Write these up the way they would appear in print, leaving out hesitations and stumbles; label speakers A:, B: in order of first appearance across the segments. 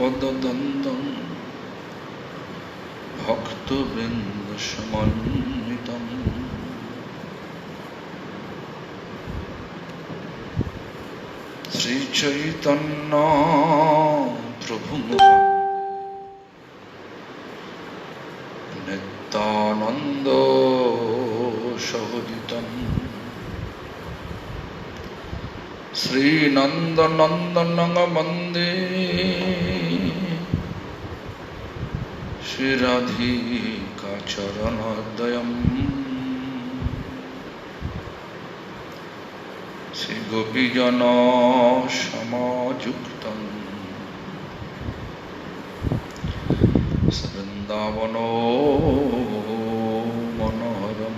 A: কদদন্তং ভক্তবৃন্দ সমন্বিতং শ্রীচৈতন্য প্রভুং নিত্যানন্দ সহজিতং শ্রীনন্দনন্দনং বন্দে শ্রীরাধিকাচরণোদয়ম শ্রীগোপীজন সমাযুক্তং বৃন্দাবন মনোহরম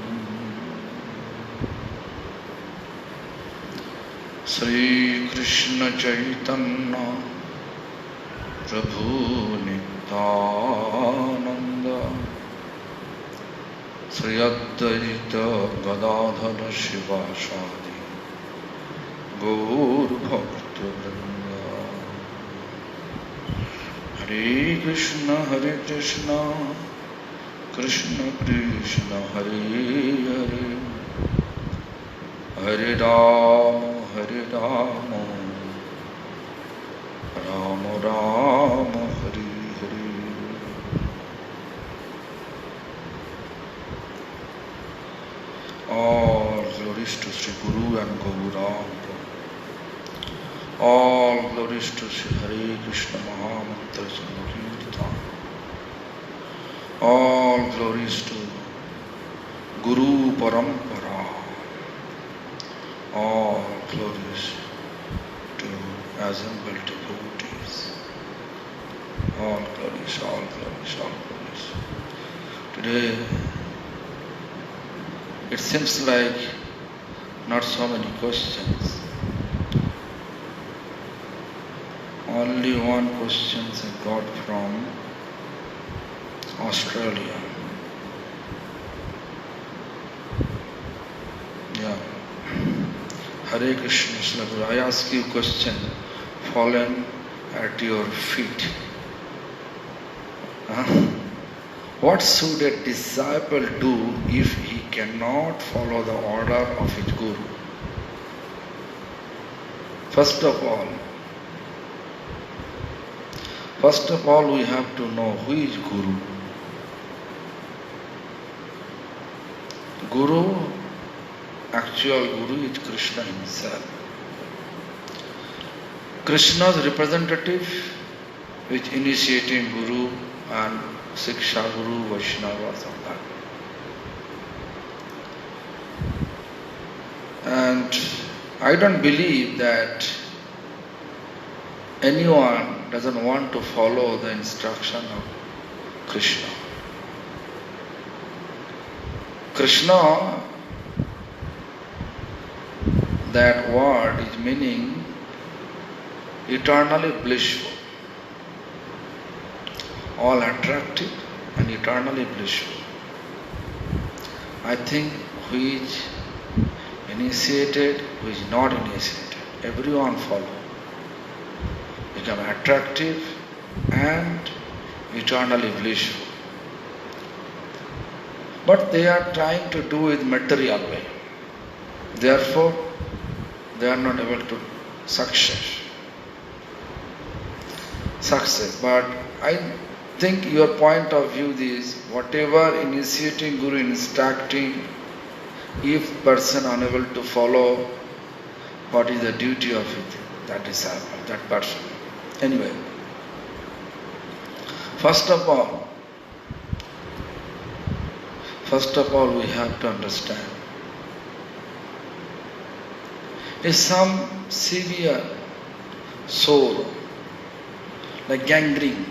A: শ্রীকৃষ্ণ চৈতন্য প্রভু নিত্যানন্দ শ্রী অদ্বৈত গদাধর শিবাসাদি গৌর ভক্তবৃন্দ। হরে Krishna Krishna Krishna Hare Hare Hare Ram Ram Ram Hare Hare. All glories to Sri Guru and Gauranga. All glories to Sri Hare Krishna Mahamantra Sankirtan. All glories to Guru Parampara. All glories to assembled devotees. All glories, all glories, all glories. Today, it seems like not so many questions. Only one question I got from Australia. Yeah. Hare Krishna, Srila Guru. I ask you a question fallen at your feet. What should a disciple do if he cannot follow the order of his Guru? First of all, we have to know who is Guru. Actual Guru is Krishna himself. Krishna's representative is initiating Guru and Siksha Guru, Vaishnavas, all that. And I don't believe that anyone doesn't want to follow the instruction of Krishna. Krishna, that word is meaning eternally blissful, all attractive and eternally blissful. I think who is initiated, who is not initiated, everyone follow. Become attractive and eternally blissful. But they are trying to do it material way. Therefore, they are not able to success. But I think your point of view is whatever initiating Guru instructing, if person unable to follow, what is the duty of it, that disciple, that person. Anyway, first of all, we have to understand is some severe sore, like gangrene,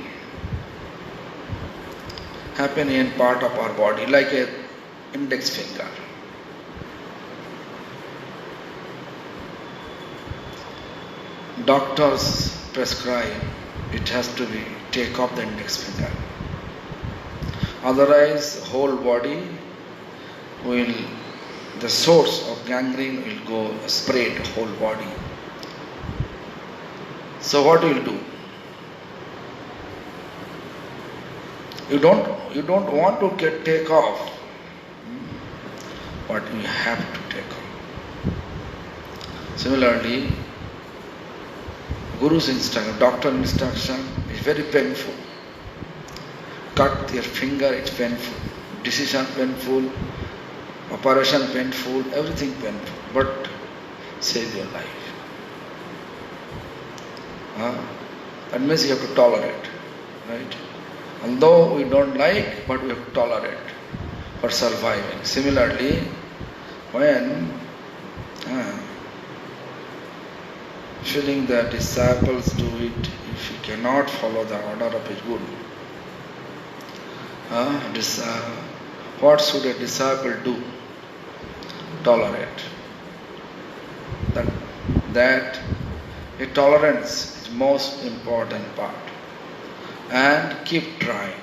A: happen in part of our body, like an index finger. Doctors prescribe it has to be take off the index finger. Otherwise, whole body will, the source of gangrene will go spread whole body. So what will do? You don't want to take off, but you have to take off. Similarly, Guru's instruction, doctor instruction is very painful. Cut your finger, it's painful. Decision painful, operation painful, everything painful. But save your life. That means you have to tolerate, right? Although we don't like, but we have to tolerate for surviving. Similarly, when feeling that disciples do it, if you cannot follow the order of a Guru, what should a disciple do? Tolerate. That a tolerance is most important part. And keep trying.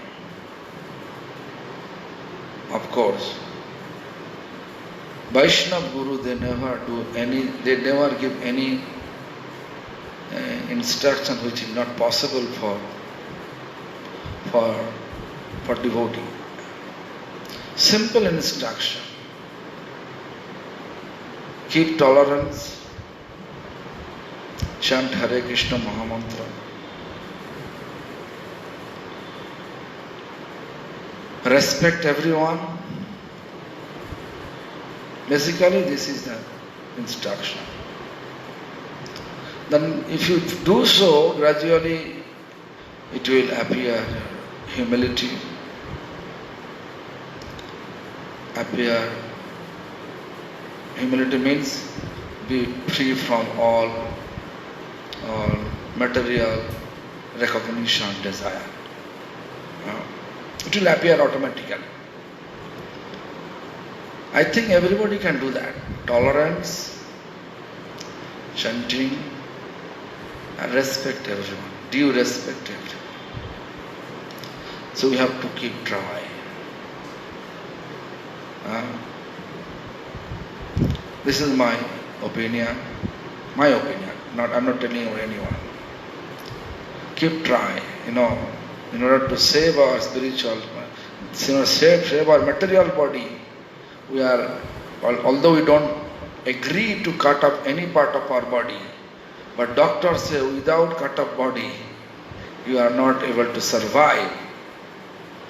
A: Of course, Vaishnava Guru, they never give any instruction which is not possible for devotee. Simple instruction. Keep tolerance. Chant Hare Krishna Mahamantra. Respect everyone. Basically, this is the instruction. Then if you do so, gradually it will appear humility, humility means be free from all material recognition, desire. It will appear automatically. I think everybody can do that. Tolerance, chanting, and respect everyone. Due respect everyone. So we have to keep trying. This is my opinion. My opinion. I'm not telling you anyone. Keep trying. In order to save our spiritual, save our material body, although we don't agree to cut up any part of our body, but doctors say without cut up body, you are not able to survive.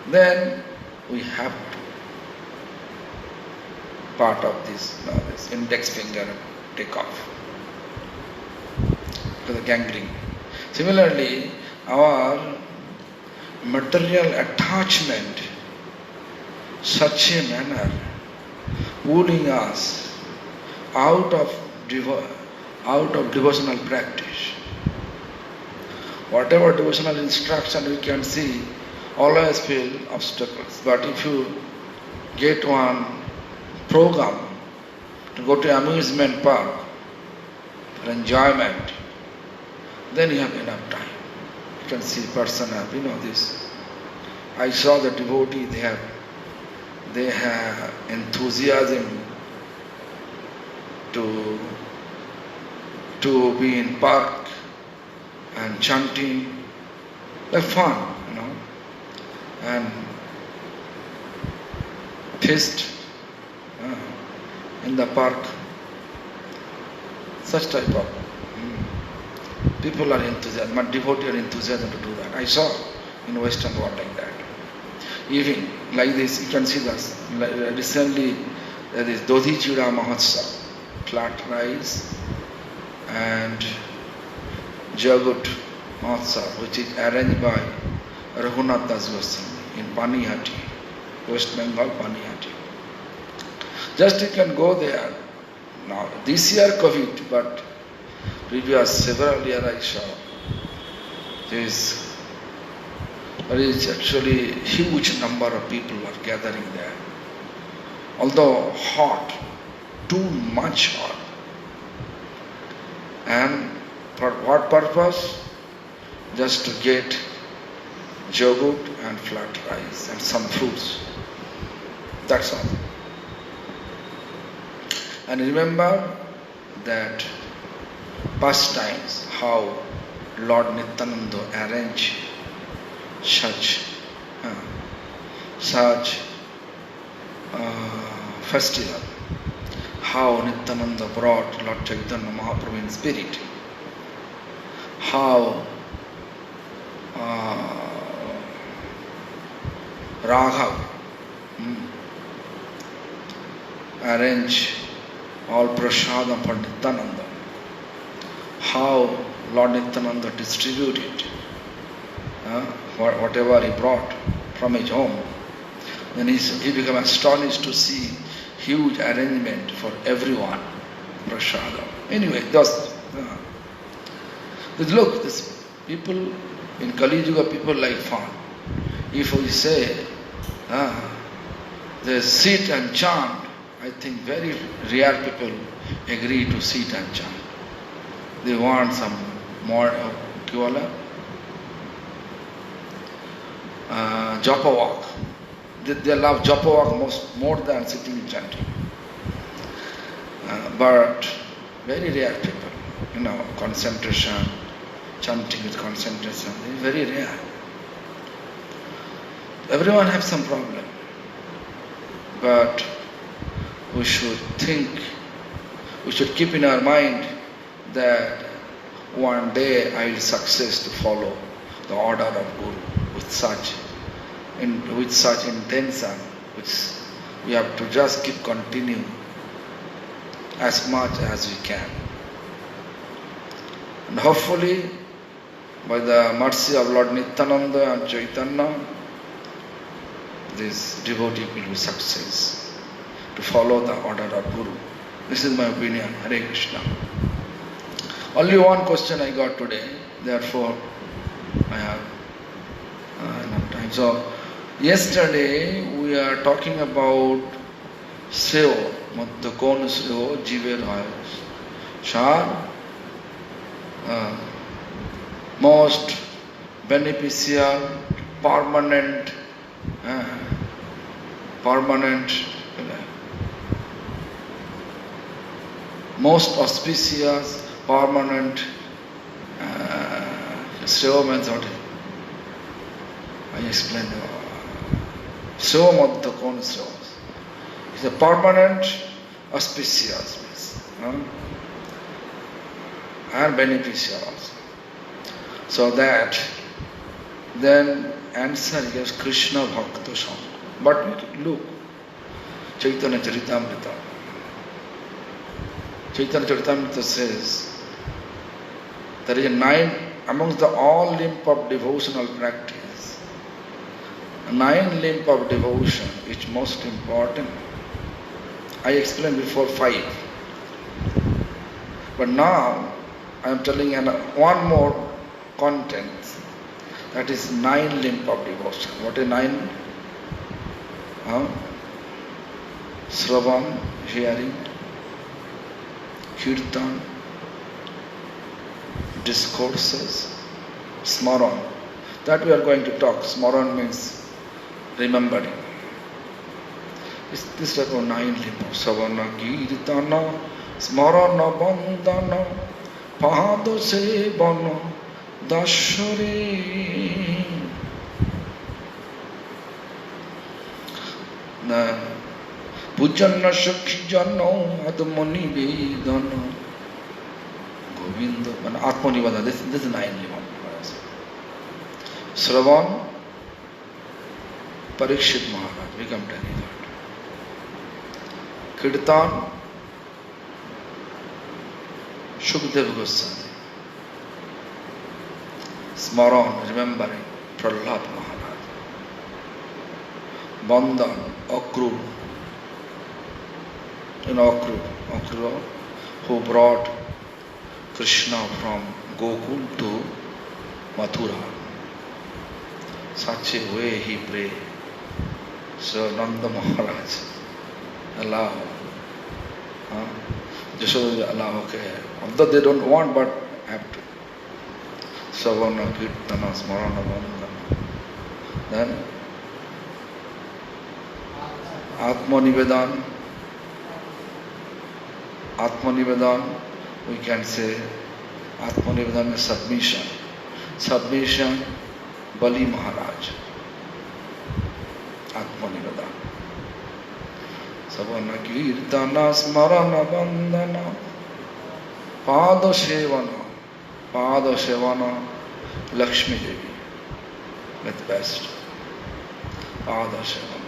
A: Then we have to part of this index finger take off to the gangrene. Similarly, our material attachment, such a manner, wooing us out of devotional practice. Whatever devotional instruction we can see, always feel obstacles. But if you get one program to go to amusement park for enjoyment, then you have enough time. You can see person happy, this. I saw the devotee, they have enthusiasm to be in park and chanting. They're fun, and feast in the park. Such type of people are enthusiastic, but devotees are enthusiastic to do that. I saw in Western world like that. Even like this, you can see this. Recently, there is Dodhi Chura Mahotsav, flat rice and Jagut Mahotsav, which is arranged by Raghunath Das Goswami in Panihati, West Bengal, Panihati. Just you can go there. Now, this year COVID, but previous several years I saw. There is actually huge number of people are gathering there. Although hot, too much hot. And for what purpose? Just to get yogurt and flat rice and some fruits. That's all. And remember that past times how Lord Nityananda arranged such such festival. How Nityananda brought Lord Chaitanya Mahaprabhu in spirit. How Raghav arranged all prasadam for Nityananda. How Lord Nityananda distributed whatever he brought from his home. Then he became astonished to see huge arrangement for everyone, prasadam. Anyway, just look, this people in Kali Yuga, people like fun. If we say they sit and chant, I think very rare people agree to sit and chant. They want some more japa walk. They love japa walk more than sitting and chanting. But very rare people, concentration, chanting with concentration, is very rare. Everyone has some problem. But we should think, we should keep in our mind that one day I will success to follow the order of Guru with such intention, which we have to just keep continuing as much as we can. And hopefully, by the mercy of Lord Nityananda and Chaitanya, this devotee will be success to follow the order of Guru. This is my opinion. Hare Krishna. Only one question I got today, therefore I have enough time. So, yesterday we are talking about Seo, the Kon Seo, Jiver Hayas. Shar, most beneficial, permanent, most auspicious, permanent, Seo means what? I explained. Seo Madhya Kon Seo. It's a permanent, auspicious means, and beneficial also. So that, then answer gives Krishna Bhakta Sangha. But look, Chaitanya Charitamrita. Chaitanya Charitamrita says, there is a 9 amongst the all limb of devotional practice. 9 limb of devotion is most important. I explained before 5. But now I am telling one more content. That is 9 limb of devotion. What is 9? Sravan, hearing, Kirtan, discourses, Smaran. That we are going to talk. Smaran means remembering. It's this type of 9 limb of Savana, Kirtana, Smarana, Bandana, Pahado Sevana, Dashare. Pujanna Shakhi Jano, Adamani Vedana, Govinda, and Atmanivada. This is 9 limb. Sravan, Parikshit Maharaj, become telling that. Kirtan, Shukdev Goswami. Smaran, remembering Prahlad Maharaj. Bandhan, Akrur. Akrur, who brought Krishna from Gokul to Mathura. Such a way he prayed. So Nanda Maharaj allow. Jashoda allow, okay. Although they don't want, but have to. Savana, Kirtana, Smarana, Vandana. Then Atmanivedan, we can say Atmanivedan is submission. Submission, Bali Maharaj. Atmanivedana. Savana Kirtana Smarana Bandana Pada Sevana Lakshmi Devi. That's best. Pada Sevana.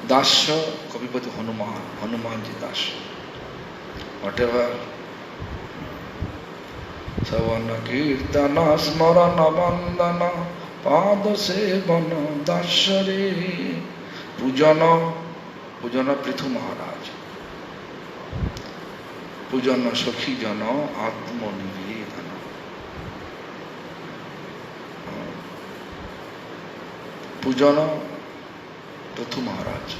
A: Dasha Kapipati Hanumanji Dasha. Whatever. Savana Kirtana Smarana Bandana Pada Sevana Dashare Pujana Prithu Maharaj. Pujana Sakhi Jana Atmanivedana. Pujana Prithu Maharaj.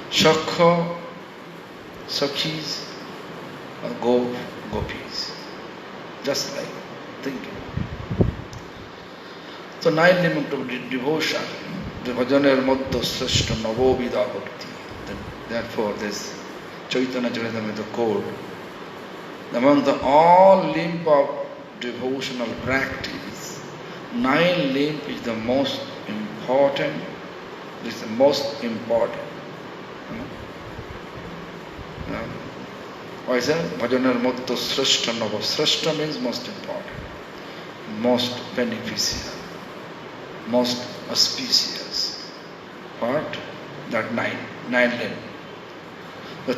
A: Shakha Sakhis Gopis. Just like thinking. So 9 limits of devotion. The Bhajaner Madhya Srishta Navovida Bhakti. Therefore this Chaitanya Charitamrita code. Among the all limb of devotional practice, 9 limb is the most important. Is the most important. Why is that? Bhajanar Madhya Srishta Nava. Srishta means most important, most beneficial, most auspicious. What? That 9 limb. But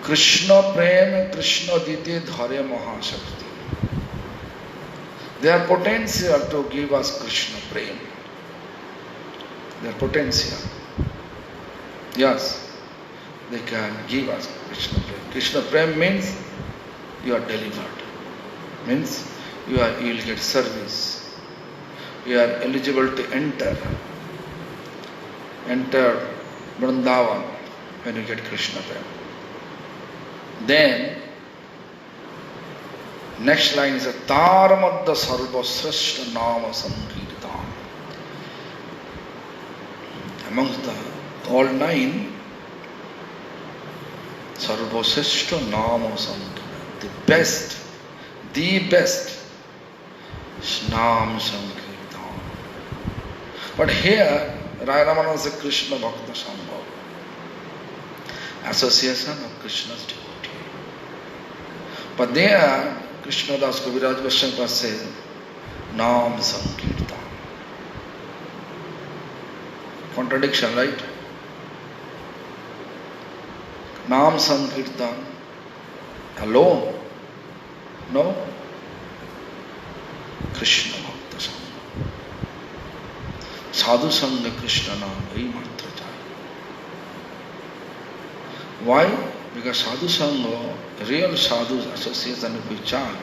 A: Krishna Prem, Krishna Dite Dhare Mahashakti. They are potential to give us Krishna Prem. They are potential. Yes, they can give us Krishna Prem. Krishna Prem means you are delivered. Means you will get service. You are eligible to enter Vrindavan when you get Krishna Prem. Then next line is a Taramadda Sarva Srishta Nama Sankirtan. Amongst the all 9, Sarva Srishta Nama Sankirtan. The best Nam Sankirtan. But here Raya Ramananda is a Krishna Bhakta Sambhav. Association of Krishna's devotee. But there Krishna Das Kaviraj Vaishnava says Nam Sankirtan. Contradiction, right? Nam Sankirtan alone. No? Krishna Bhakta Sangha. Sadhu Sangha Krishna Nam Ei Matra Jai. Why? Because Sadhu Sangha, real Sadhu's association if we chant,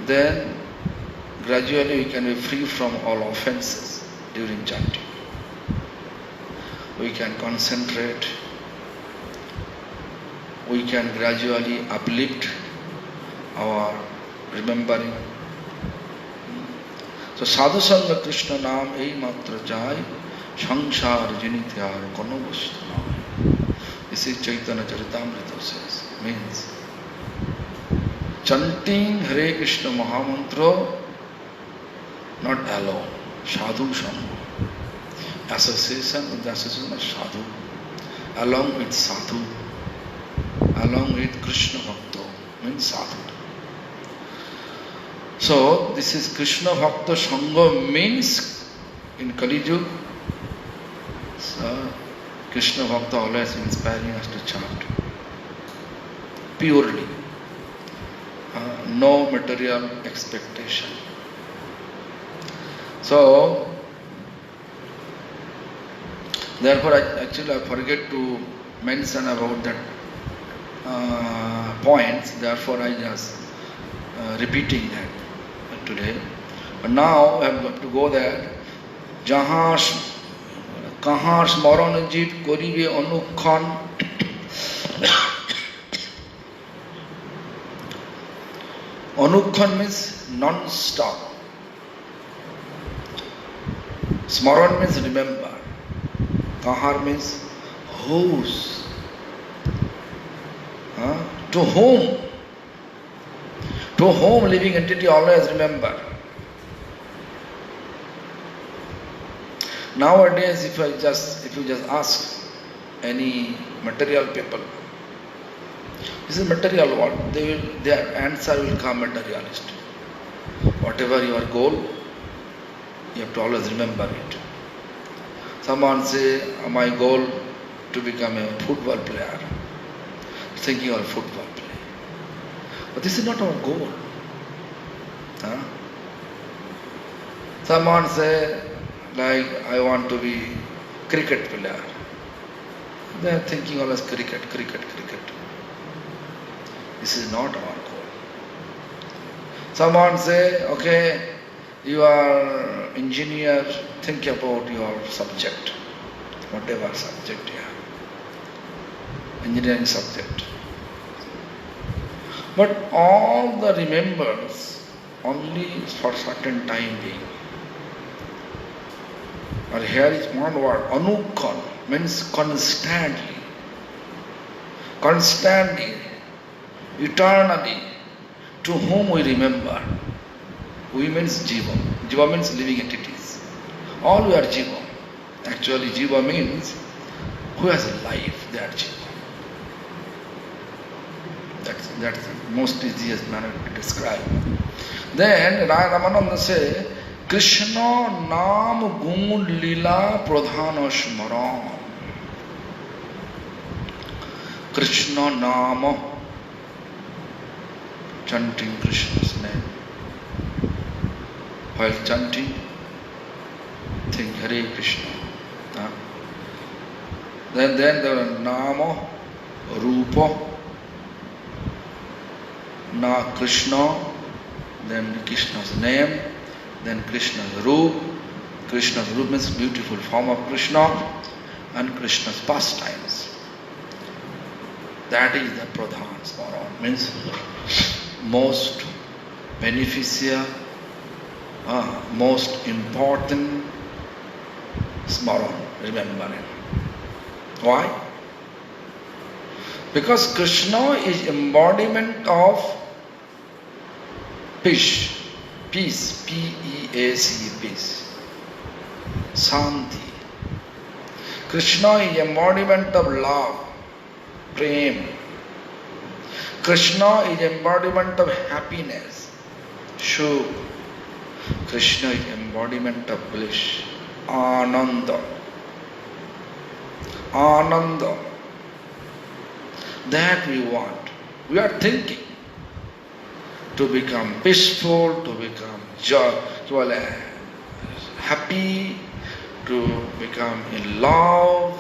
A: then gradually we can be free from all offenses during chanting. We can concentrate. We can gradually uplift our remembering. So Sadhu Sangha Krishna Nam Ei Matra Jai Sangsar Jinityar Kono Vastu Nai. This is Chaitanya Charitamrita says. Means chanting Hare Krishna Mahamantra not alone. Sadhu Sangha. Association with the association of Sadhu. Along with Sadhu. Along with Krishna Bhakta. Means Sadhu. So this is Krishna Bhakta Sangha means in Kali Yuga. So Krishna Bhakta always inspiring us to chant. Purely. No material expectation. So therefore I forget to mention about that points. Therefore I just repeating that today. But now I have to go there. Jahan Kahar Smaranajit Koribe Anukhan. Anukhan means non-stop. Smaran means remember. Kahar means whose. To whom? To whom living entity always remember. Nowadays, if you just ask any material people, this is material world, their answer will come materialist. Whatever your goal, you have to always remember it. Someone say, my goal to become a football player, thinking of a football player. But this is not our goal. Huh? Someone say, like, I want to be cricket player. They are thinking always cricket. This is not our goal. Someone say, okay, you are engineer, think about your subject, whatever subject you have, engineering subject. But all the remembers only for certain time being. But here is one word, anukkan, means constantly, eternally, to whom we remember. We means jiva. Jiva means living entities. All we are jiva. Actually, jiva means who has a life, they are jiva. That's the most easiest manner to describe. Then Ramananda say, Krishna Nam Gun Lila Pradhana Smaran. Krishna Nama, chanting Krishna's name. While chanting, think Hare Krishna. Then there are Nama, Rupa, Na Krishna, then Krishna's name, then Krishna's Roop. Krishna's Roop means beautiful form of Krishna, and Krishna's pastimes. That is the Pradhan Smaran, means most beneficial, most important Smaran, remembering. Why? Because Krishna is embodiment of peace, P-E-A-C, peace, Shanti. Krishna is embodiment of love, Prem. Krishna is embodiment of happiness, Shubh. Krishna is embodiment of bliss, Ananda. That we want. We are thinking to become peaceful, to become happy, to become in love,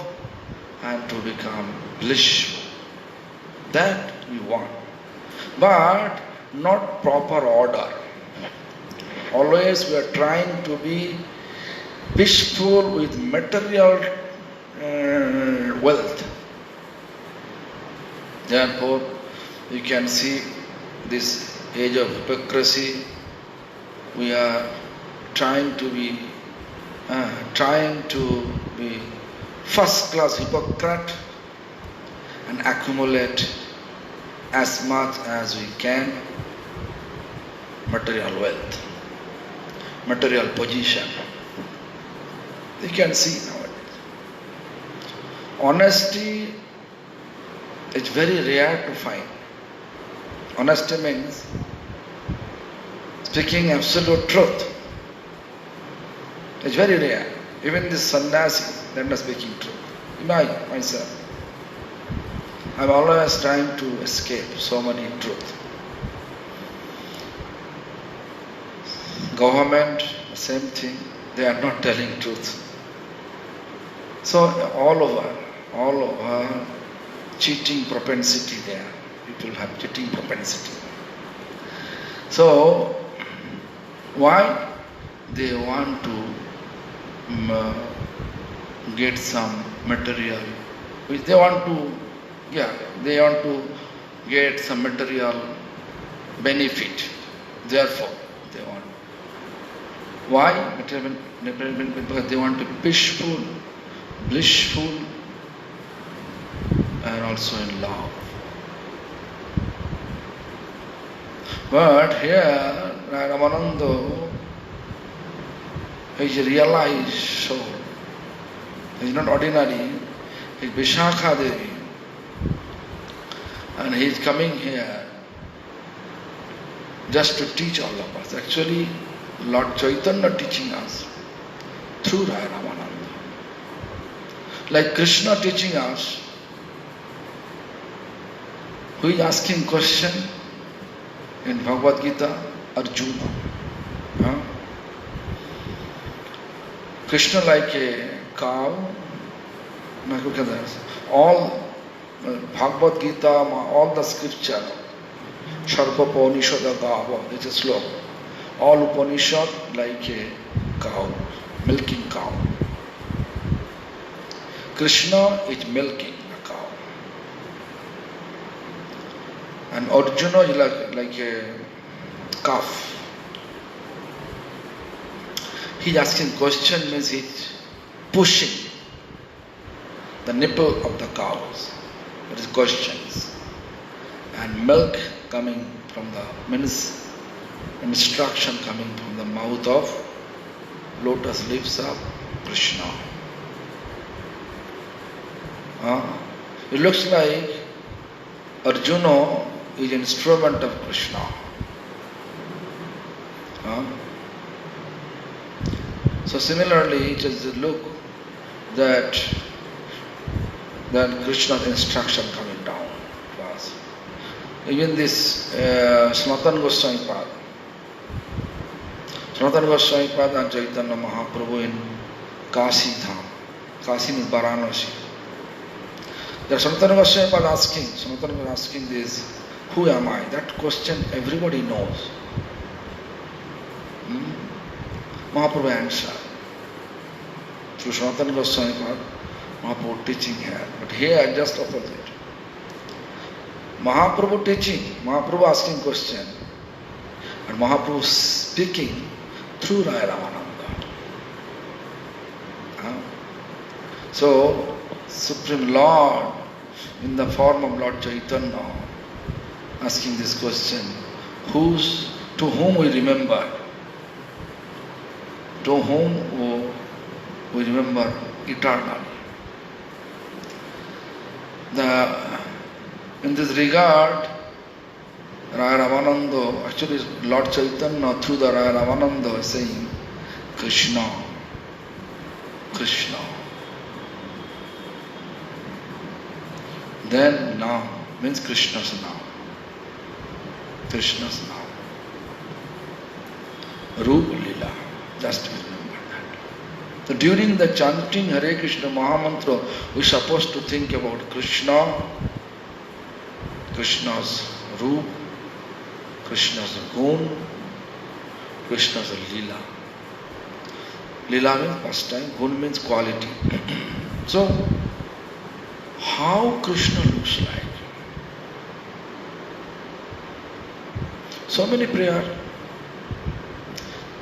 A: and to become blissful. That we want. But not proper order. Always we are trying to be peaceful with material wealth. Therefore, you can see this age of hypocrisy. We are trying to be first class hypocrite and accumulate as much as we can material wealth, material position. You can see nowadays. Honesty is very rare to find. Honesty means speaking absolute truth. It's very rare. Even the sannyasi, they're not speaking truth. Myself, I'm always trying to escape so many truth. Government, same thing, they are not telling truth. So all over, cheating propensity there. People have cheating propensity. So, why? They want to get some material. They want to get some material benefit. Therefore, they want. Why? Because they want to be peaceful, blissful, and also in love. But here, Ramananda is a realized soul. He's not ordinary. He's Vishakha Devi. And he is coming here just to teach all of us. Actually, Lord Chaitanya teaching us through Raya Ramananda. Like Krishna teaching us, who is asking question in Bhagavad Gita? Arjuna. Huh? Krishna like a cow. All Bhagavad Gita, all the scripture, Sarva Upanishad Gava, this is slow. All Upanishad like a cow, milking cow. Krishna is milking a cow. And Arjuna is like a calf. He's asking question means he's pushing the nipple of the cows. That is questions. And milk coming from the means instruction coming from the mouth of lotus leaves of Krishna. It looks like Arjuna is an instrument of Krishna. So similarly, it is the look that Krishna's instruction coming down to us. Even this Sanatana Goswami Pada. Sanatana Goswami Pada and Chaitanya Mahaprabhu in Kashi Dham. Kashi means Varanasi. There Sanatana Goswami Pada asking this, who am I? That question everybody knows. Mahaprabhu answered. Through Sanatana Goswami Pada, Mahaprabhu teaching here. But here just opposite. Mahaprabhu teaching, Mahaprabhu asking question. And Mahaprabhu speaking through Raya Ramananda. So, Supreme Lord, in the form of Lord Chaitanya, asking this question, to whom we remember? To whom we remember eternally. In this regard, Raya Ramananda, actually Lord Chaitanya through the Raya Ramananda is saying, Krishna, Krishna. Then now means Krishna's now. Krishna's now. Rup Lila. Just remember that. So during the chanting Hare Krishna Mahamantra, we are supposed to think about Krishna, Krishna's Roop, Krishna's Gun, Krishna's Lila. Lila means pastime, Gun means quality. So, how Krishna looks like? So many prayers.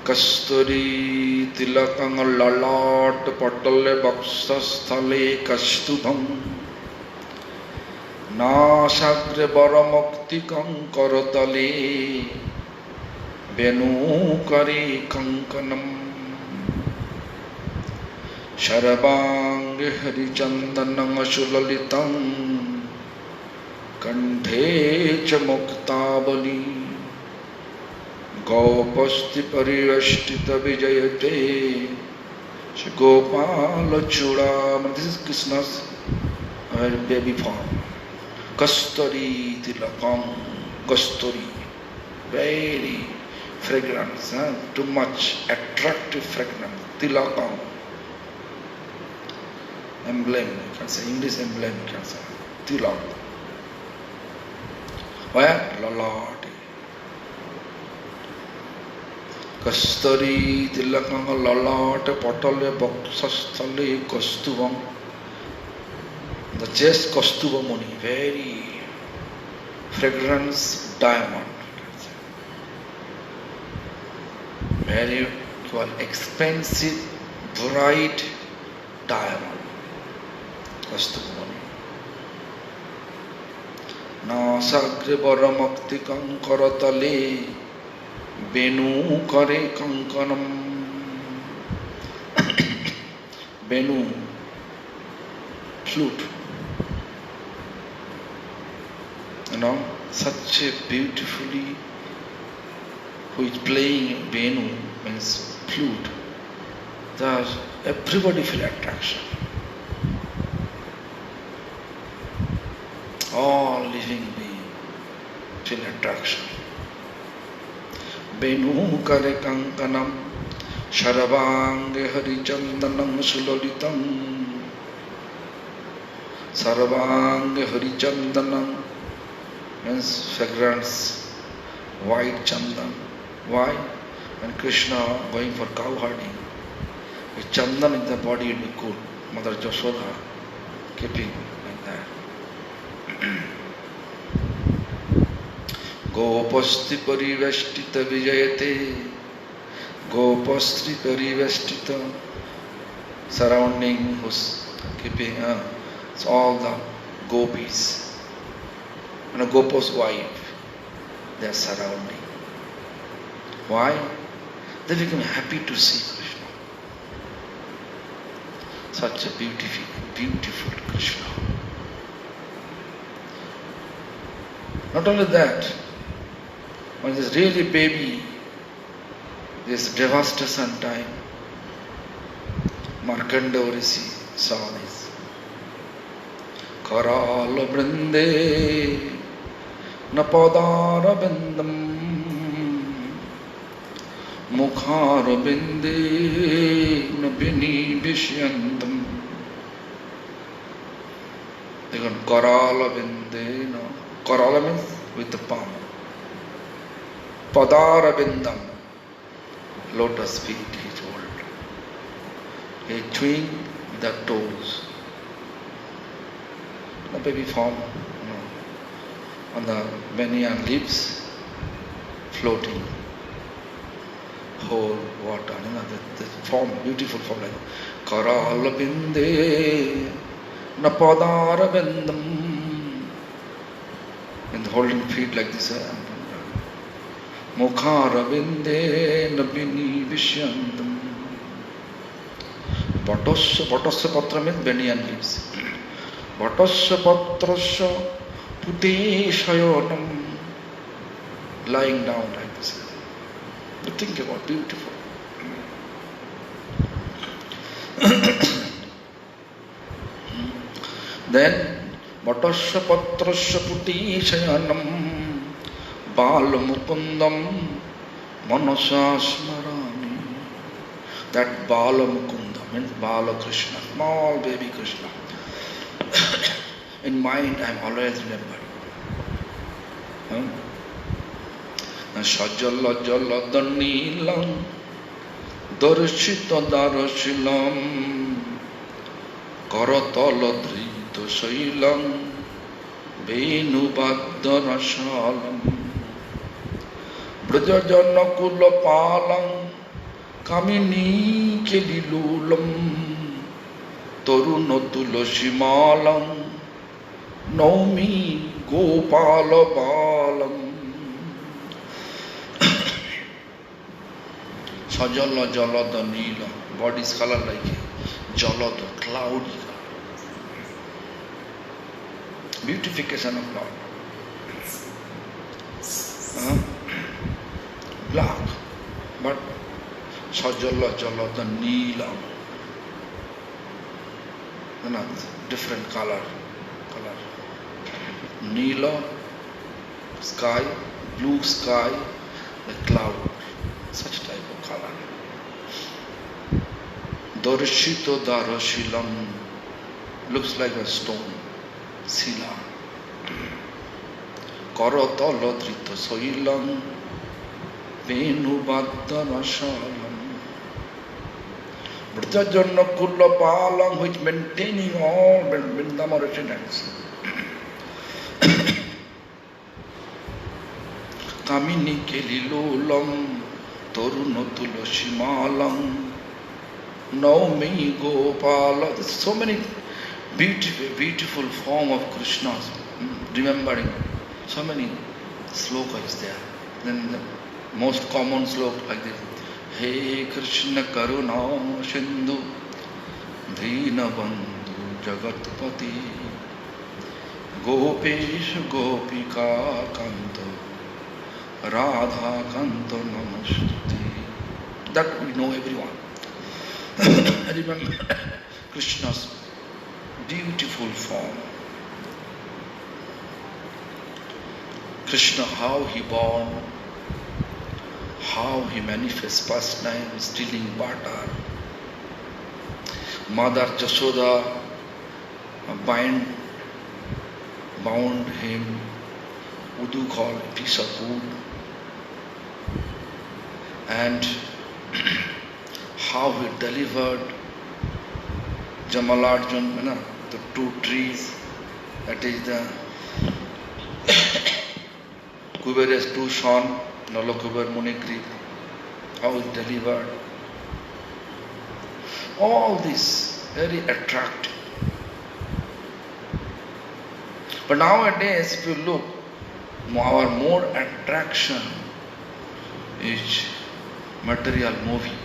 A: Kasturi tilakang lalat patale baksasthale kastubham nasagre baramuktikam karatale benu kari kankanam Sharabang harichandanam asulalitam kanthe cha muktabali Gopasti pariyashtita vijayate Gopala chudam. This is Krishna's baby form. Kasturi tilakam. Kasturi. Very fragrance. Too much attractive fragrance. Tilakam. Emblem. You can say English emblem. You can say tilak. Where? Lalati. Kasturi tilakanga lalate patale baksasthale kastubam. The chest kastubamuni, very fragrance diamond. Very expensive, bright diamond. Kastubamuni. Nasagre baramaktikam karatale Benu kare kankanam. Benu flute. Such a beautifully, who is playing Venu, means flute, thus everybody feel attraction. All living beings feel attraction. Venu kare kankanam, Sarvange harichandanam sulalitam. Sarvange harichandanam means fragrance, white chandan. Why? When Krishna going for cow herding, with chandan in the body it will be cool. Mother Jashoda keeping like that. Gopasti pariveshtita vijayate. Gopastri pariveshtita, surrounding, who's keeping, it's all the gopis. And a gopa's wife, they are surrounding. Why? They become happy to see Krishna. Such a beautiful Krishna. Not only that, when this really baby, this devastation time, Markanda Rishi saw this. Karala brinde napadara bindam mukhara binde nabini vishyantam. They got Karala binde, Karala means with the palm. Padara bindam, lotus feet, he told. He chewing the toes. The baby form, on the banyan leaves, floating. Whole water, the form, beautiful form like Karala binde napadara bindam. And holding feet like this. Mukhara binde nabini vishyantam. Vatasya patra means banyan leaves. Vatasya patrasya pute shayanam. Lying down like this. You think about beautiful. Then Vatasya patrasya pute shayanam. Bala Mukundam Manasa Smarami. That Bala Mukunda means Bala Krishna, small baby Krishna. In mind I am always remembered. Sajala Jala Danilam Darshita Darashilam Karatala Drita Sailam Venu Baddharashalam Brajajana Kula Palam Kamini Kelilulam Taruna Tulasimalam Naumi Gopala Balam. Sajala Jalada Nila, body's color like Jalada, cloudy. Beautification of Lord. Black, but Sajala Jalada Nila. Different color. Neela, sky, blue sky, the cloud, such type of color. Darshito Darashilam, looks like a stone, Sila. Karatala Drita Soilam, Venu Baddharashalam. Brajajana Kula Palam, which maintaining all Vrindama residents. Kamini Kelilulam, Taruna Tulasimalam, Naumi Gopala. There's so many beautiful form of Krishna's. Remembering, so many sloka is there. Then the most common sloka like this. Hey Krishna Karuna Sindhu Dina Bandhu Jagatpati Gopesh Gopika Kanto Radha Kanto Namaste. That we know everyone. Remember Krishna's beautiful form. Krishna, how he born, how he manifests first time stealing butter. Mother Jashoda bound him, Udu called a piece of wood, and how he delivered Jamalarjun, the two trees, that is the Kuber's two son, Nalakuber Munikri, how he delivered. All this very attractive. But nowadays, if you look, our more attraction is material movie,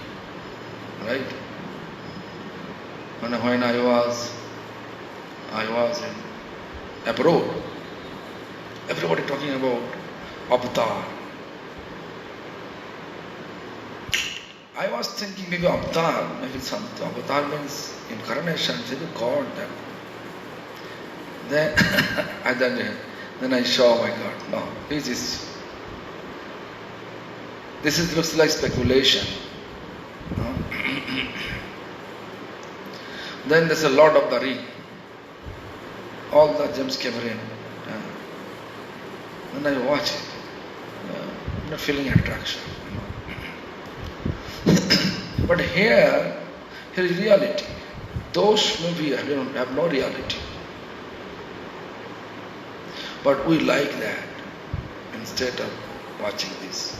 A: right? When I was in abroad, everybody talking about Avatar. I was thinking maybe Avatar, maybe something. Avatar means incarnation, maybe God. Then I saw, oh my God, no, this looks like speculation. No? Then there's a Lord of the Ring. All the James Cameron. Then I watch it. I'm not feeling attraction. But here is reality. Those movies have no reality. But we like that instead of watching this.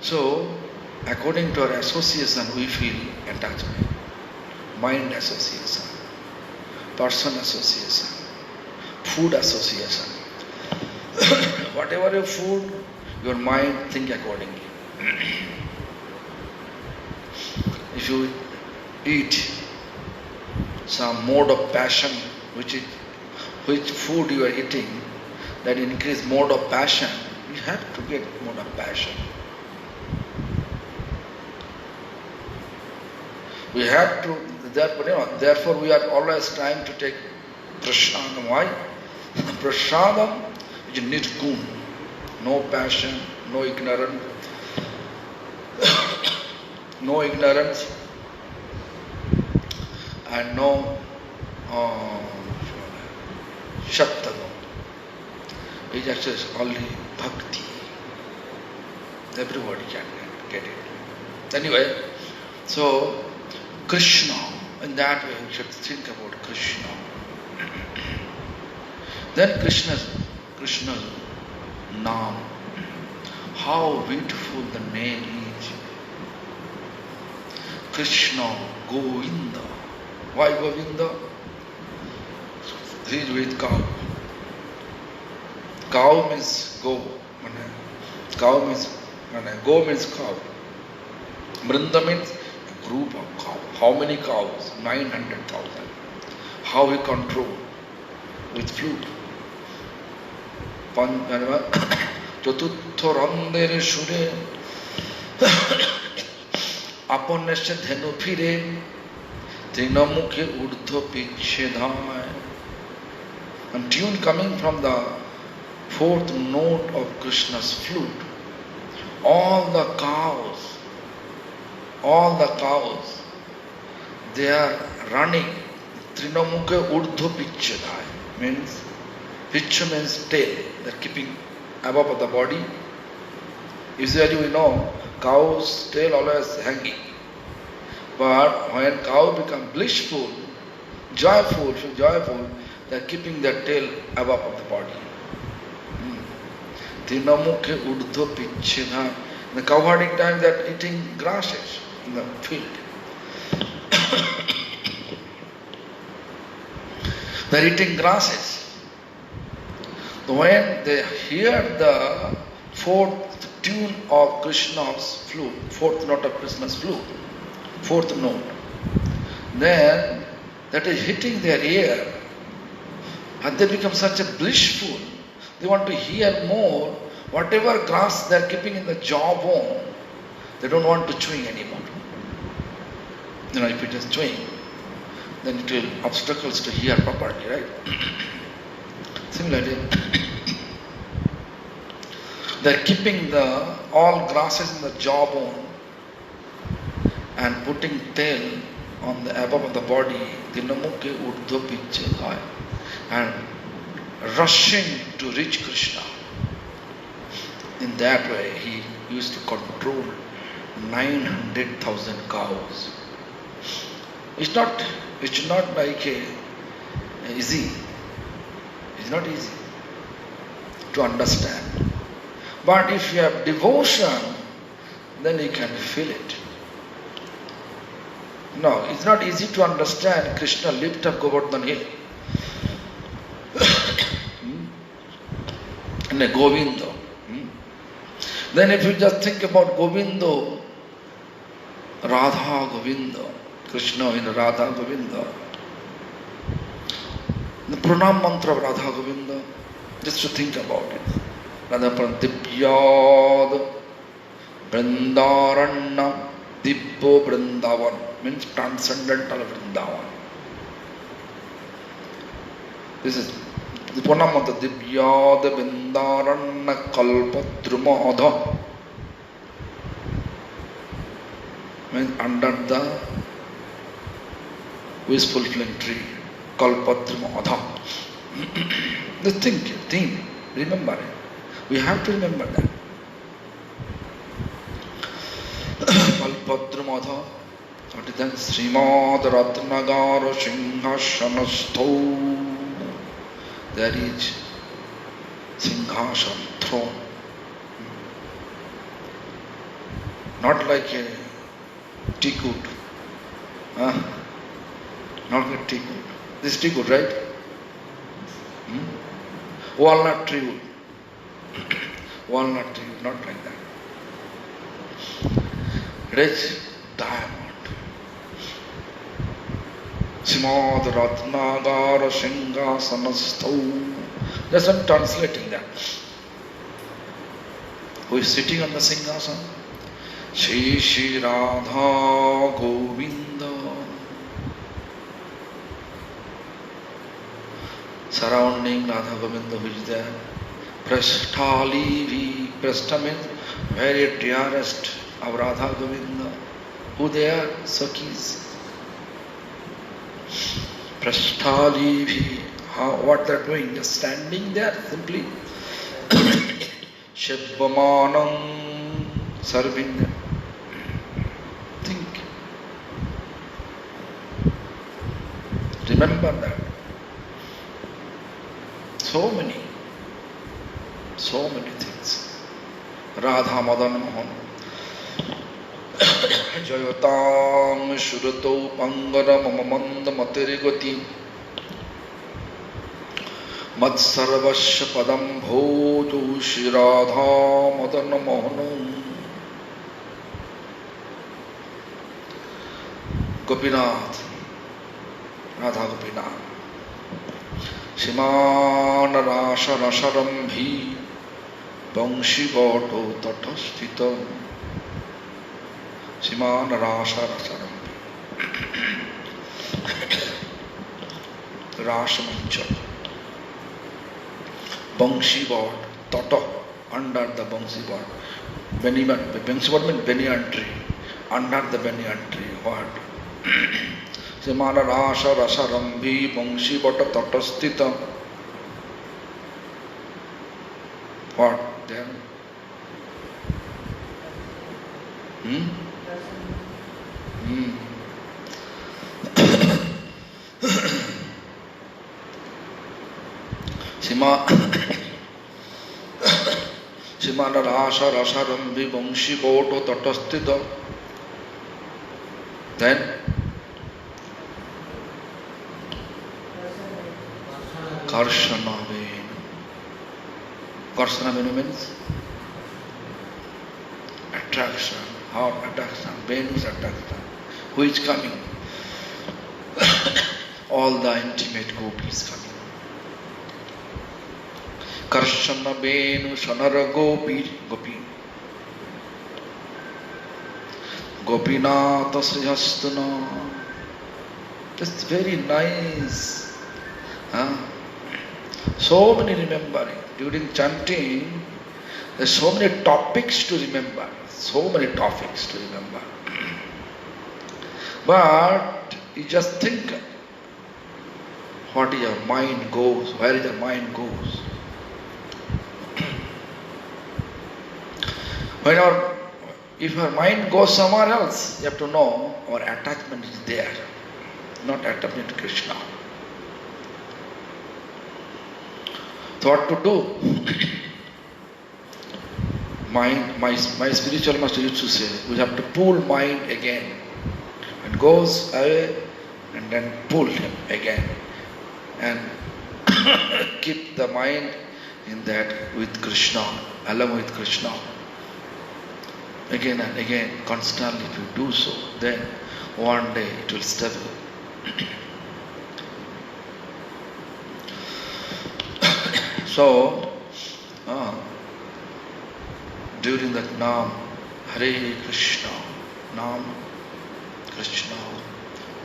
A: So, according to our association, we feel attachment. Mind association, person association, food association. Whatever your food, your mind think accordingly. If you eat some mode of passion, which food you are eating, that increase mode of passion, you have to get mode of passion. We have to, therefore we are always trying to take prasadam. Why? Prasadam is nirgun, no passion, no ignorance, and no Shabdam. It is only bhakti. Everybody can get it. Anyway, so Krishna, in that way we should think about Krishna. Then Krishna's Naam. How beautiful the name is. Krishna Govinda. Why Govinda? He is with cow. Cow means go. Go means cow. Vrinda means a group of cows. How many cows? 900,000. How he control? With flute. Chatutto randere shure aponnesya dhenu phire trinamukhe urdhva pichedhaya. And tune coming from the fourth note of Krishna's flute. All the cows, they are running. Trinamukhe urdhva pichedhaya means, picha means tail. They are keeping above the body. Usually we know cow's tail always hanging. But when cow become blissful, joyful, they are keeping their tail above the body. Tinamukhe urdhva pichedha. In the cow herding time they are eating grasses in the field. They are eating grasses. When they hear the fourth tune of Krishna's flute, fourth note of Krishna's flute, fourth note, then that is hitting their ear. And they become such a blissful. They want to hear more. Whatever grass they are keeping in the jawbone, they don't want to chewing anymore. If it is chewing, then it will obstacles to hear properly, right? Similarly, they are keeping all grasses in the jawbone and putting tail on the above of the body, dinamuke urdhva piche hai, and rushing to reach Krishna. In that way, he used to control 900,000 cows. It's not like easy. It's not easy to understand. But if you have devotion, then you can feel it. No, it's not easy to understand Krishna lift up Govardhan hill. And a Govinda. Then if you just think about Govinda, Radha Govinda, Krishna in Radha Govinda, the pranam mantra of Radha Govinda, just to think about it. Radha Divyad Vrindaranna Dibbo Vrindavan means transcendental Vrindavan. This is the pranam mantra Divyad Vrindaranna Kalpadruma Adha means under the wishful flame tree. Kalpadruma Adha. The think, remember it. We have to remember that. Kalpadruma Adha. What is that? Srimad Ratnagara Singhashanastho. There is Singhashan, throne. Not like a teakwood. Not like teakwood. This is teakwood, right? Walnut tree wood. Walnut tree wood, not like that. It is diamond. Simad Ratnagara Singhasanastho. That's I'm translating that. Who is sitting on the Singhasan? Shri Radha Govinda. Surrounding Radha Govinda, who is there. Prasthali, Prastha means very dearest of Radha Govinda. Who they are? Sakhis. Prasthali, what they are doing? Just standing there simply. Shebhamanam, serving them. Think. Remember that. So many things. Radha Madan Mohan. Jayatam Shurato Pangara Mamamanda Matirigati Mat Sarvasya Padam Bhoju Shri Radha Madan Mohanam. Gopinath, Radha Gopinath. Shiman Rasha Rasharambhi Bangshi Vato Tatastita Shiman Rasha Rasharambhi Rashamancha Bangshi Vato Tata under the Bangshi Vato. Bangshi Vato means banyan tree. Under the banyan tree. What? Simana Rasha Rasarambhi Bangshi Vata Tatastita. What then? Simana Rasha Rasarambhi Bangshi Vata Tatastita. Then Karshana Venu. Karshana Venu means attraction, heart attraction, Venu's attraction. Who is coming? all the intimate gopis coming. Karshana Benu Shanara Gopi Gopinatha Srihastana. It's very nice. So many remembering. During chanting, there's so many topics to remember. So many topics to remember. But you just think what your mind goes, where your mind goes. If your mind goes somewhere else, you have to know our attachment is there, not attachment to Krishna. So what to do? My spiritual master used to say, we have to pull mind again. It goes away and then pull him again. And keep the mind in that with Krishna, along with Krishna. Again and again, constantly if you do so, then one day it will stable. So, during that Nam, Hare Krishna, Nam, Krishna,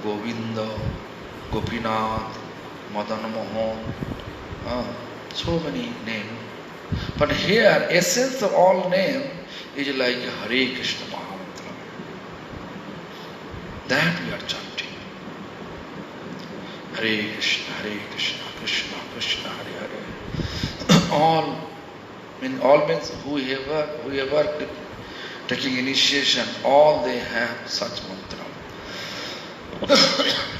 A: Govinda, Gopinath, Madan Mohan, so many names. But here, essence of all names is like Hare Krishna Mahamantra. That we are chanting. Hare Krishna, Krishna Krishna, Hare Hare. All means whoever taking initiation, all they have such mantra.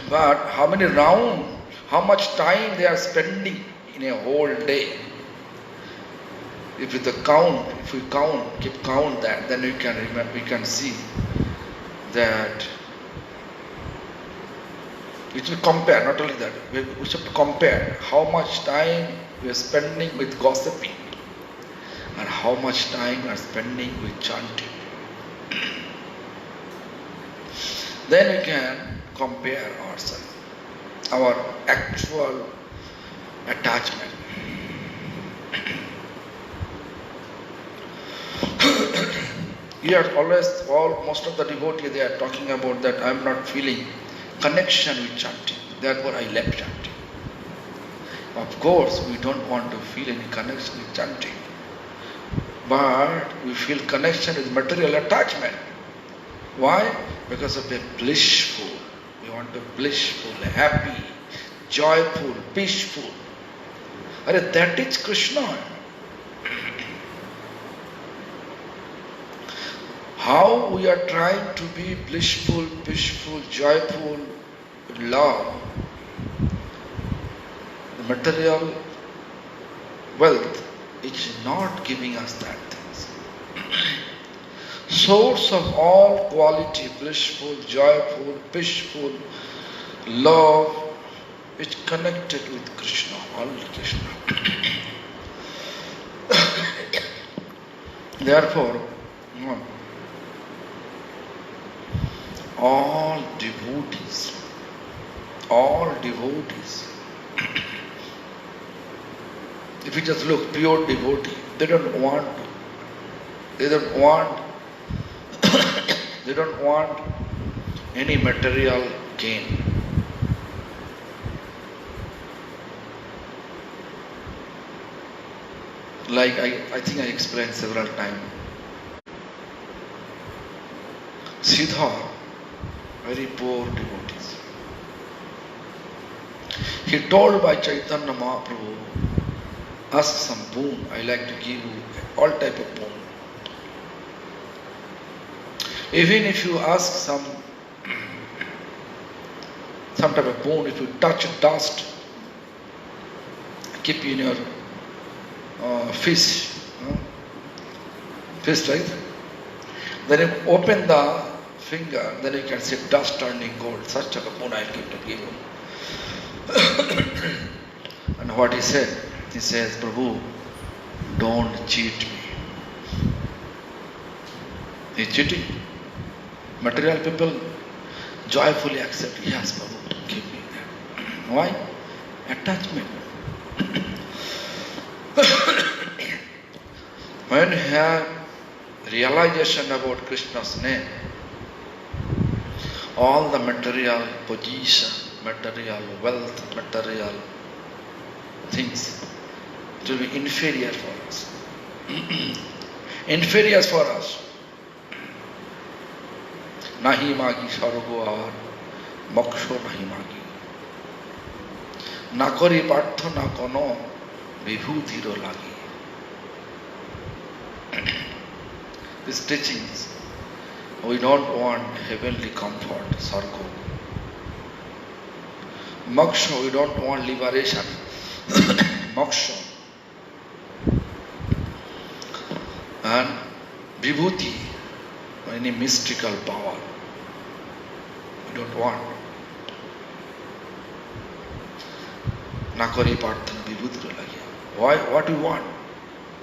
A: But how many rounds, how much time they are spending in a whole day? If we keep count that, then we can see that we should compare, not only that, we should compare how much time we are spending with gossiping and how much time we are spending with chanting. Then we can compare ourselves, our actual attachment. Here most of the devotees, they are talking about that I am not feeling connection with chanting. Therefore I left chanting. Of course, we don't want to feel any connection with chanting. But we feel connection with material attachment. Why? Because of a blissful. We want to blissful, happy, joyful, peaceful. That is Krishna. How we are trying to be blissful, peaceful, joyful, love, the material wealth is not giving us that things. Source of all quality, blissful, joyful, peaceful, love, is connected with Krishna, only Krishna. Therefore, all devotees, if you just look, pure devotee, they don't want any material gain. Like I think I explained several times. Siddha, very poor devotees. He told by Chaitanya Mahaprabhu, ask some boon, I like to give you all type of boon. Even if you ask some type of boon, if you touch dust, keep in your fist, right? Then you open the finger, then you can see dust turning gold. Such a boon I give you. And what he said? He says, Prabhu, don't cheat me. He's cheating. Material people joyfully accept, yes, Prabhu, give me that. Why? Attachment. When you have realization about Krishna's name, all the material position, material wealth, material things, it will be inferior for us. Inferior for us. Nahi magi sargo avar, moksho nahi magi. Na kori partho na kono vibhutiro lagi. These teachings, we don't want heavenly comfort, sargo. Moksha, we don't want liberation. Moksha. And vibhuti, any mystical power, we don't want. Nakari parthan vibhuti lagya. Why? What do you want?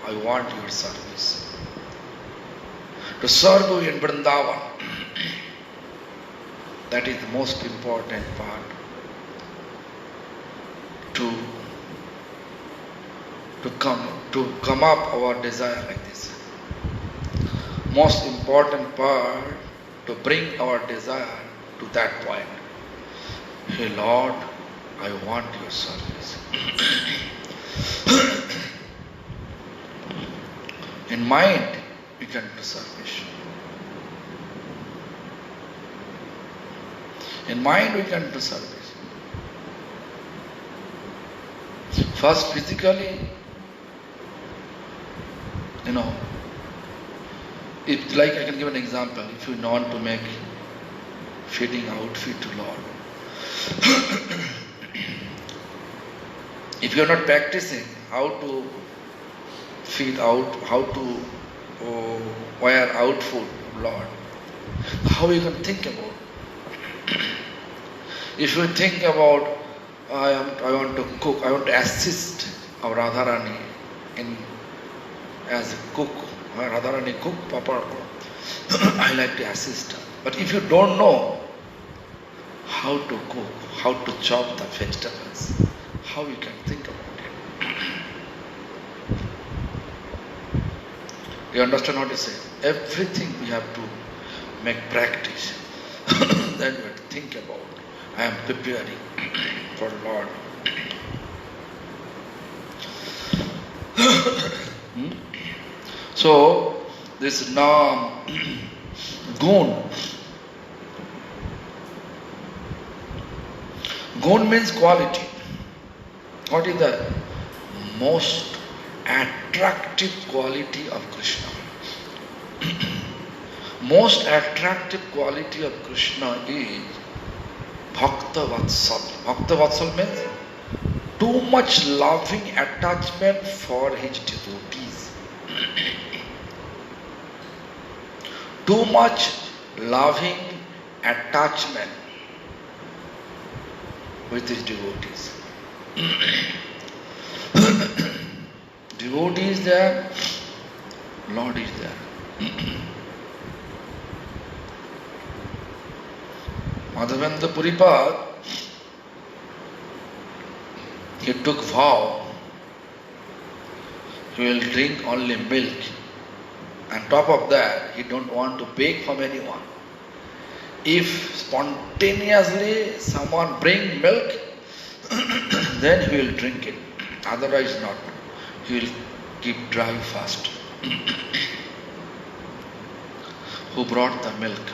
A: I want your service. To serve you in Vrindavan. That is the most important part. To come up our desire like this. Most important part to bring our desire to that point. Hey Lord, I want your service. In mind, we can do service. In mind, we can do service. First, physically, if like I can give an example, if you want to make fitting outfit to Lord, if you are not practicing how to fit out, how to wear outfit, Lord, how you can think about? If you think about, I want to cook, I want to assist our Radharani as a cook. Radharani cook, Papa, I like to assist her. But if you don't know how to cook, how to chop the vegetables, how you can think about it? You understand what I say? Everything we have to make practice. Then we have to think about, I am preparing for the Lord. So, this Nam, Gun. Gun means quality. What is the most attractive quality of Krishna? Most attractive quality of Krishna is Bhakta Vatsal. Bhakta Vatsal means too much loving attachment for his devotees. Too much loving attachment with his devotees. Devotee is there, Lord is there. Madhavendra Puripad, he took vow, he will drink only milk. On top of that, he don't want to beg from anyone. If spontaneously someone bring milk, then he will drink it. Otherwise not. He will keep dry fast. Who brought the milk?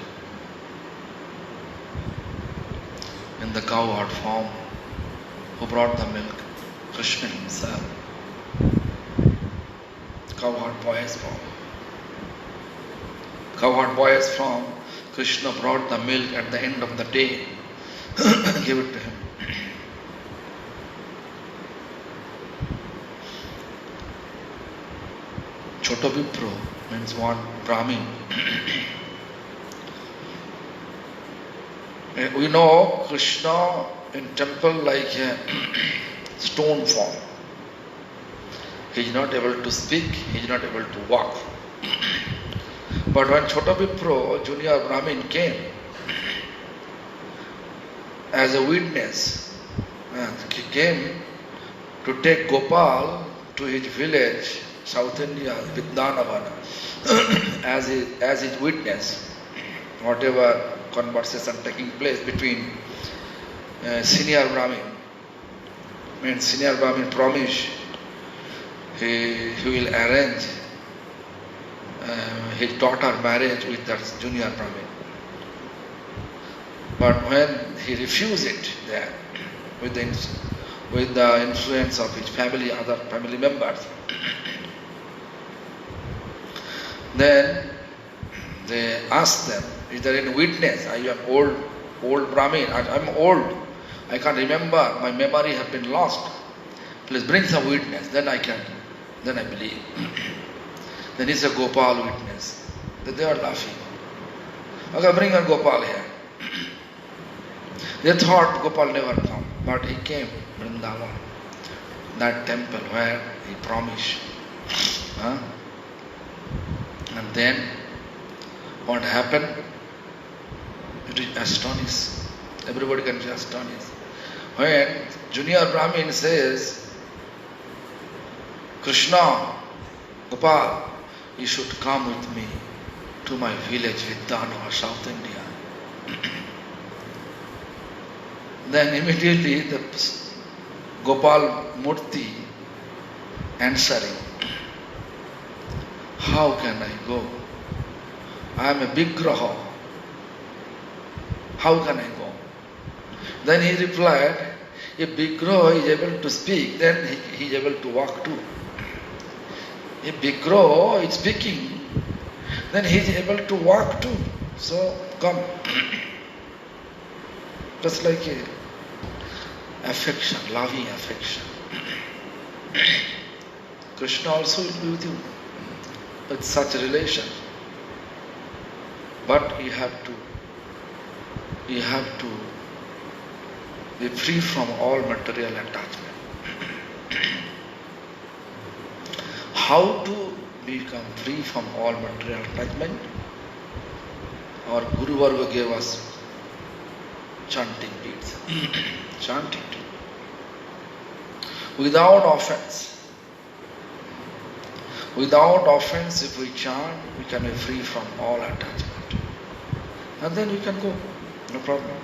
A: In the cowherd form. Who brought the milk? Krishna himself. Cowherd boy's form. Cowherd boy's form. Krishna brought the milk at the end of the day. Give it to him. Chota Vipro means one Brahmin. We know Krishna in temple like a stone form. He is not able to speak, he is not able to walk. But when Chota Vipro, junior Brahmin, came as a witness He came to take Gopal to his village, South India, Vidyanavana, as his witness. Whatever conversation taking place between senior Brahmin. When senior Brahmin promised he will arrange his daughter marriage with that junior Brahmin. But when he refused it there, with the influence of his family, other family members, then they asked them, is there any witness? I am old Brahmin, I'm old. I can't remember, my memory has been lost. Please bring some witness, then I believe. Then he said, Gopal witness. Then they are laughing. Okay, bring a Gopal here. They thought Gopal never come, but he came, Vrindavan, that temple where he promised. And then what happened? It is astonished. Everybody can be astonished. When junior Brahmin says, Krishna, Gopal, you should come with me to my village, Vidyanavana, South India. Then immediately the Gopal Murti answering, how can I go? I am a big graha. How can I go? Then he replied, if Vigraha is able to speak, then he is able to walk too. If Vigraha is speaking, then he is able to walk too. So come. Just like a affection, loving affection. Krishna also will be with you with such a relation. But you have to be free from all material attachment. How to become free from all material attachment? Our Guru Varga gave us chanting beads. Chanting. Without offense. Without offense, if we chant, we can be free from all attachment. And then we can go. No problem.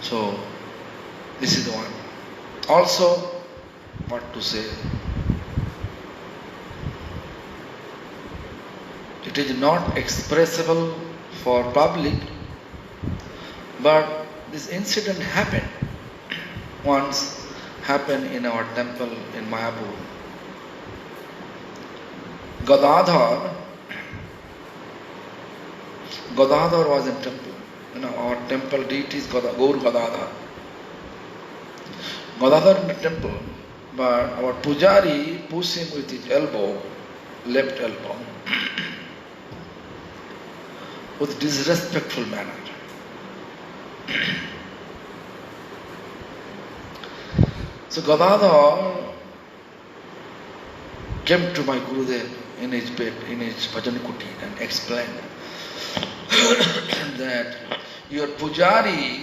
A: So, this is the one. Also, what to say? It is not expressible for public, but this incident happened. Once happened in our temple in Mayapur. Gadadhar was in temple. Our temple deity is Gaur Gadadhar. Gadadhar in the temple, but our pujari pushed him with his elbow, left elbow, with disrespectful manner. So Gadadhar came to my Gurudev in his bed, in his bhajan kuti, and explained that your pujari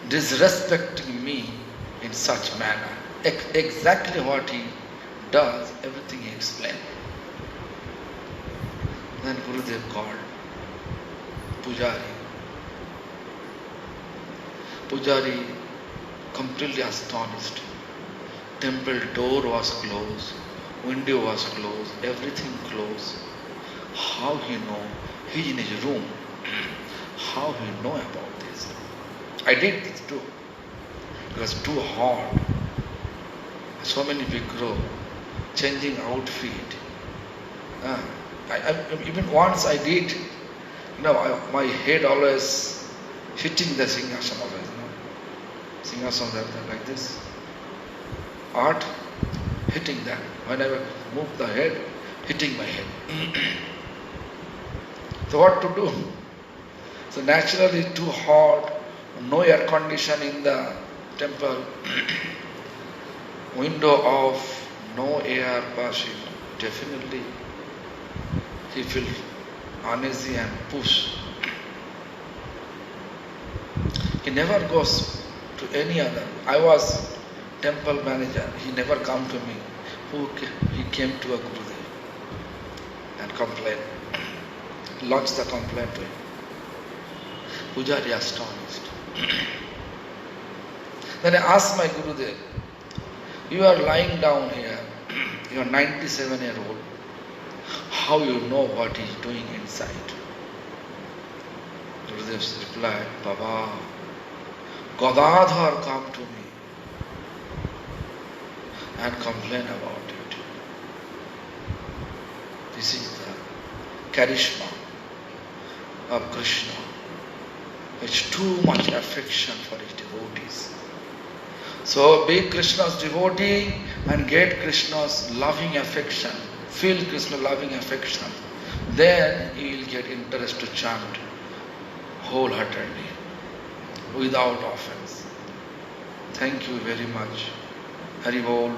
A: disrespecting me in such manner. Exactly what he does, everything he explained. Then Gurudev called pujari. Pujari completely astonished. Temple door was closed, window was closed, everything closed. How he know? He in his room. How he know about this? I did this too. It was too hard. So many Vigraha, changing outfit. Even once I did, my head always hitting the Singhasan always. Singhasan like this. Art hitting that. Whenever I move the head, hitting my head. So what to do? So naturally too hot, no air condition in the temple, window off, no air passing. Definitely he feels uneasy and push. He never goes to any other. I was temple manager. He never come to me. He came to a Gurudev and complained. Lodged the complaint to him. Pujari astonished. Then I asked my Gurudev, you are lying down here. You are 97-year-old. How you know what he is doing inside? Gurudev replied, Baba, Gadadhar come to me and complain about it. This is the charisma of Krishna. It's too much affection for his devotees. So be Krishna's devotee and get Krishna's loving affection. Feel Krishna's loving affection. Then you will get interest to chant wholeheartedly, without offense. Thank you very much. Hari Bol.